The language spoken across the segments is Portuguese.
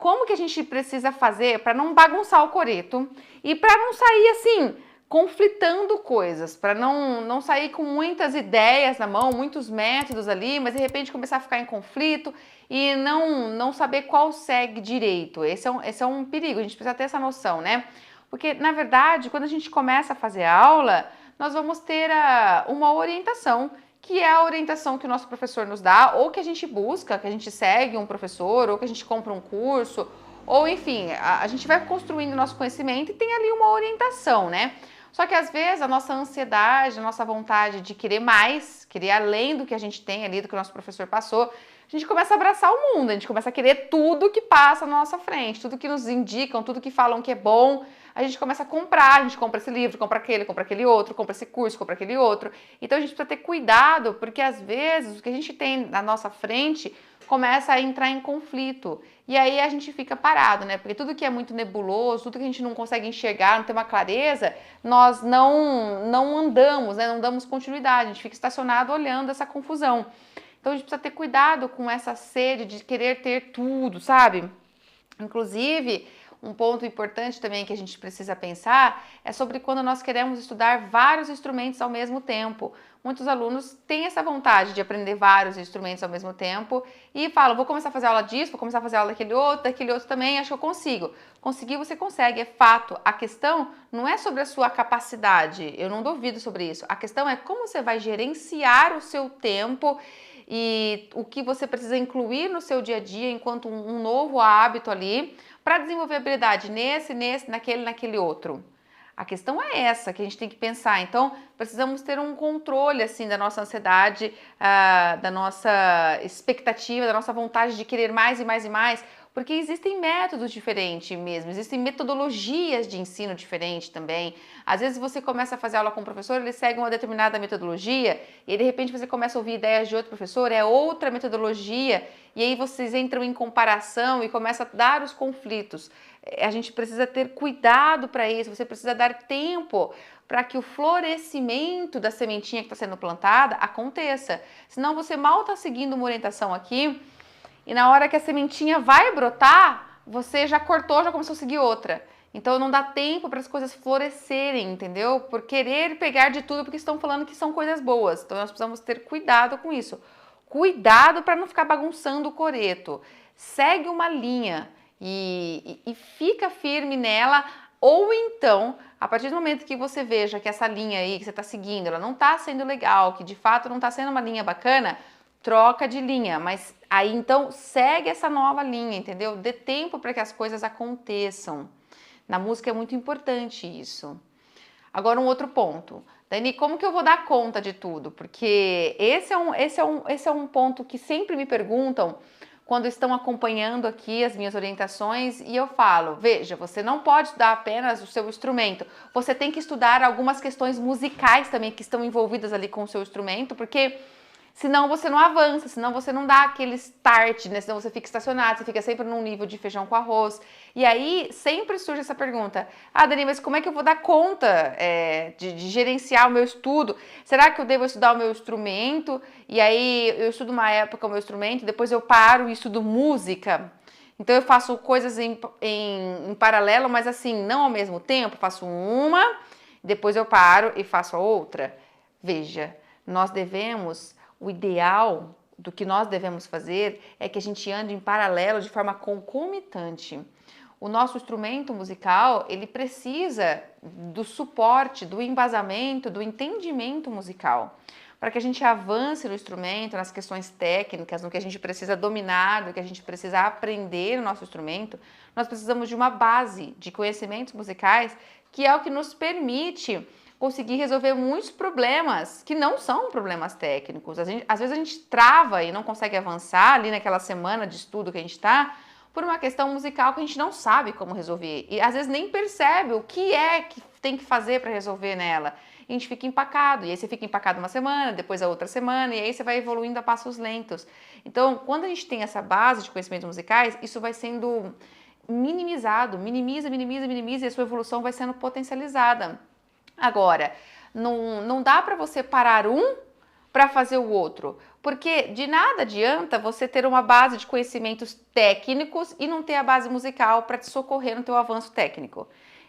como que a gente precisa fazer para não bagunçar o coreto e para não sair assim, conflitando coisas, para não sair com muitas ideias na mão, muitos métodos ali, mas de repente começar a ficar em conflito e não saber qual segue direito. Esse é um perigo, a gente precisa ter essa noção, né? Porque, na verdade, quando a gente começa a fazer aula, nós vamos ter uma orientação, que é a orientação que o nosso professor nos dá, ou que a gente busca, que a gente segue um professor, ou que a gente compra um curso, ou enfim, a gente vai construindo nosso conhecimento e tem ali uma orientação, né? Só que às vezes a nossa ansiedade, a nossa vontade de querer mais, querer além do que a gente tem ali, do que o nosso professor passou, a gente começa a abraçar o mundo, a gente começa a querer tudo que passa na nossa frente, tudo que nos indicam, tudo que falam que é bom, a gente começa a comprar, a gente compra esse livro, compra aquele outro, compra esse curso, compra aquele outro. Então a gente precisa ter cuidado, porque às vezes o que a gente tem na nossa frente começa a entrar em conflito. E aí a gente fica parado, né? Porque tudo que é muito nebuloso, tudo que a gente não consegue enxergar, não tem uma clareza, nós não andamos, né? Não damos continuidade, a gente fica estacionado olhando essa confusão. Então a gente precisa ter cuidado com essa sede de querer ter tudo, sabe? Inclusive, um ponto importante também que a gente precisa pensar é sobre quando nós queremos estudar vários instrumentos ao mesmo tempo. Muitos alunos têm essa vontade de aprender vários instrumentos ao mesmo tempo e falam, vou começar a fazer aula disso, vou começar a fazer aula daquele outro também, acho que eu consigo. Conseguir você consegue, é fato. A questão não é sobre a sua capacidade, eu não duvido sobre isso. A questão é como você vai gerenciar o seu tempo e o que você precisa incluir no seu dia a dia enquanto um novo hábito ali para desenvolver habilidade naquele outro. A questão é essa que a gente tem que pensar. Então, precisamos ter um controle assim da nossa ansiedade, da nossa expectativa, da nossa vontade de querer mais e mais e mais, porque existem métodos diferentes mesmo, existem metodologias de ensino diferentes também. Às vezes você começa a fazer aula com um professor, ele segue uma determinada metodologia e de repente você começa a ouvir ideias de outro professor, é outra metodologia, e aí vocês entram em comparação e começa a dar os conflitos. A gente precisa ter cuidado para isso, você precisa dar tempo para que o florescimento da sementinha que está sendo plantada aconteça. Senão você mal está seguindo uma orientação aqui e na hora que a sementinha vai brotar, você já cortou, já começou a seguir outra. Então não dá tempo para as coisas florescerem, entendeu? Por querer pegar de tudo porque estão falando que são coisas boas. Então nós precisamos ter cuidado com isso. Cuidado para não ficar bagunçando o coreto. Segue uma linha e fica firme nela, ou então, a partir do momento que você veja que essa linha aí que você está seguindo, ela não está sendo legal, que de fato não está sendo uma linha bacana, troca de linha, mas aí então segue essa nova linha, entendeu? Dê tempo para que as coisas aconteçam. Na música é muito importante isso. Agora um outro ponto. Dani, como que eu vou dar conta de tudo? Porque esse é um ponto que sempre me perguntam quando estão acompanhando aqui as minhas orientações e eu falo, veja, você não pode estudar apenas o seu instrumento, você tem que estudar algumas questões musicais também que estão envolvidas ali com o seu instrumento, porque senão você não avança, senão você não dá aquele start, né? Senão você fica estacionado, você fica sempre num nível de feijão com arroz. E aí sempre surge essa pergunta, Dani, mas como é que eu vou dar conta de gerenciar o meu estudo? Será que eu devo estudar o meu instrumento? E aí eu estudo uma época o meu instrumento, depois eu paro e estudo música? Então eu faço coisas em paralelo, mas assim, não ao mesmo tempo, faço uma, depois eu paro e faço a outra. Veja, nós devemos... O ideal do que nós devemos fazer é que a gente ande em paralelo de forma concomitante. O nosso instrumento musical, ele precisa do suporte, do embasamento, do entendimento musical. Para que a gente avance no instrumento, nas questões técnicas, no que a gente precisa dominar, no que a gente precisa aprender no nosso instrumento, nós precisamos de uma base de conhecimentos musicais que é o que nos permite conseguir resolver muitos problemas que não são problemas técnicos. Às vezes a gente trava e não consegue avançar ali naquela semana de estudo que a gente está por uma questão musical que a gente não sabe como resolver. E às vezes nem percebe o que é que tem que fazer para resolver nela. E a gente fica empacado. E aí você fica empacado uma semana, depois a outra semana, e aí você vai evoluindo a passos lentos. Então, quando a gente tem essa base de conhecimentos musicais, isso vai sendo minimizado, minimiza, e a sua evolução vai sendo potencializada. Agora, não dá para você parar um para fazer o outro, Porque de nada adianta você ter uma base de conhecimentos técnicos e não ter a base musical para te socorrer no teu avanço técnico.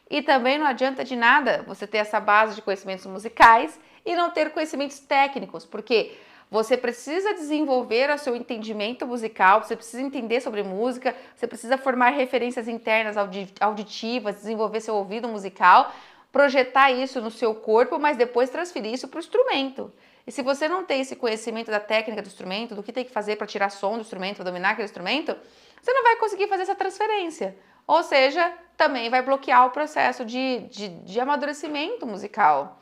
E também não adianta de nada você ter essa base de conhecimentos musicais e não ter conhecimentos técnicos, porque você precisa desenvolver o seu entendimento musical, você precisa entender sobre música, você precisa formar referências internas auditivas, desenvolver seu ouvido musical, projetar isso no seu corpo, mas depois transferir isso para o instrumento. E se você não tem esse conhecimento da técnica do instrumento, do que tem que fazer para tirar som do instrumento, para dominar aquele instrumento, você não vai conseguir fazer essa transferência. Ou seja, também vai bloquear o processo de amadurecimento musical.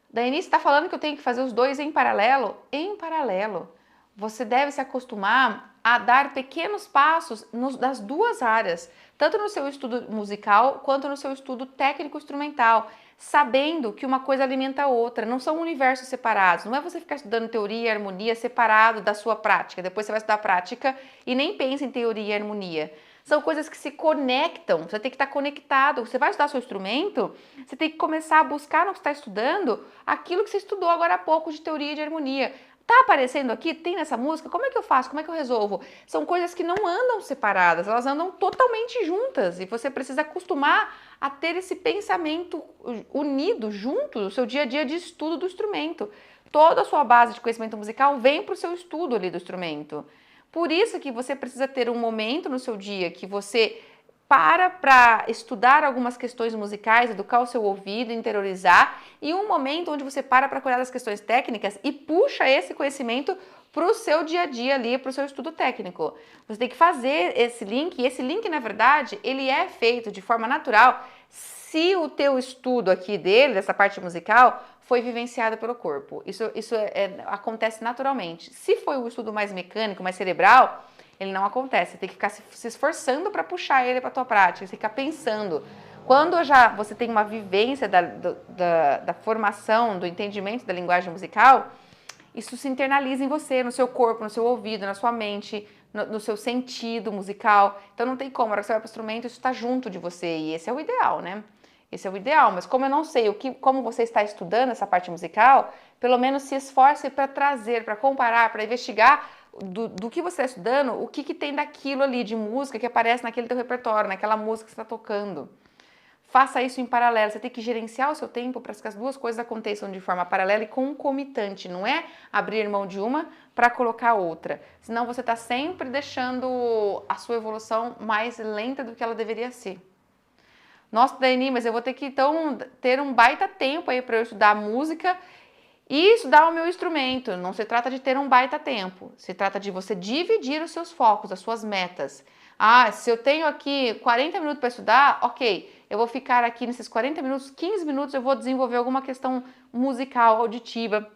Daiane está falando que eu tenho que fazer os dois em paralelo? Em paralelo. Você deve se acostumar a dar pequenos passos nas duas áreas, tanto no seu estudo musical quanto no seu estudo técnico-instrumental, sabendo que uma coisa alimenta a outra, não são universos separados. Não é você ficar estudando teoria e harmonia separado da sua prática, depois você vai estudar prática e nem pensa em teoria e harmonia. São coisas que se conectam, você tem que estar conectado. Você vai estudar seu instrumento, você tem que começar a buscar no que está estudando aquilo que você estudou agora há pouco de teoria e de harmonia. Tá aparecendo aqui? Tem nessa música? Como é que eu faço? Como é que eu resolvo? São coisas que não andam separadas, elas andam totalmente juntas e você precisa acostumar a ter esse pensamento unido, junto, no seu dia a dia de estudo do instrumento. Toda a sua base de conhecimento musical vem para o seu estudo ali do instrumento. Por isso que você precisa ter um momento no seu dia que você para estudar algumas questões musicais, educar o seu ouvido, interiorizar, e um momento onde você para cuidar das questões técnicas e puxa esse conhecimento para o seu dia a dia ali, para o seu estudo técnico. Você tem que fazer esse link, e esse link, na verdade, ele é feito de forma natural se o teu estudo aqui dele, dessa parte musical, foi vivenciado pelo corpo. Isso acontece naturalmente. Se foi um estudo mais mecânico, mais cerebral, ele não acontece. Você tem que ficar se esforçando para puxar ele para a tua prática. Você fica pensando. Quando você tem uma vivência da formação, do entendimento da linguagem musical, isso se internaliza em você, no seu corpo, no seu ouvido, na sua mente, no seu sentido musical. Então não tem como. Na hora que você vai para o instrumento, isso está junto de você. E esse é o ideal, né? Esse é o ideal, mas como eu não sei como você está estudando essa parte musical, pelo menos se esforce para trazer, para comparar, para investigar do que você está estudando, o que tem daquilo ali de música que aparece naquele teu repertório, naquela música que você está tocando. Faça isso em paralelo, você tem que gerenciar o seu tempo para que as duas coisas aconteçam de forma paralela e concomitante, não é abrir mão de uma para colocar outra, senão você está sempre deixando a sua evolução mais lenta do que ela deveria ser. Nossa, Daiane, mas eu vou ter que então ter um baita tempo aí para eu estudar música e estudar o meu instrumento. Não se trata de ter um baita tempo, se trata de você dividir os seus focos, as suas metas. Ah, se eu tenho aqui 40 minutos para estudar, ok, eu vou ficar aqui nesses 40 minutos, 15 minutos eu vou desenvolver alguma questão musical, auditiva,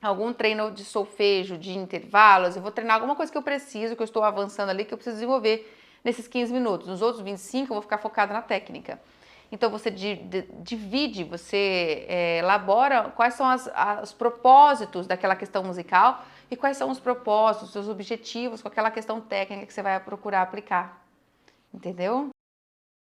algum treino de solfejo, de intervalos, eu vou treinar alguma coisa que eu preciso, que eu estou avançando ali, que eu preciso desenvolver nesses 15 minutos. Nos outros 25 eu vou ficar focada na técnica. Então você divide, você elabora quais são os propósitos daquela questão musical e quais são os propósitos, os objetivos com aquela questão técnica que você vai procurar aplicar. Entendeu?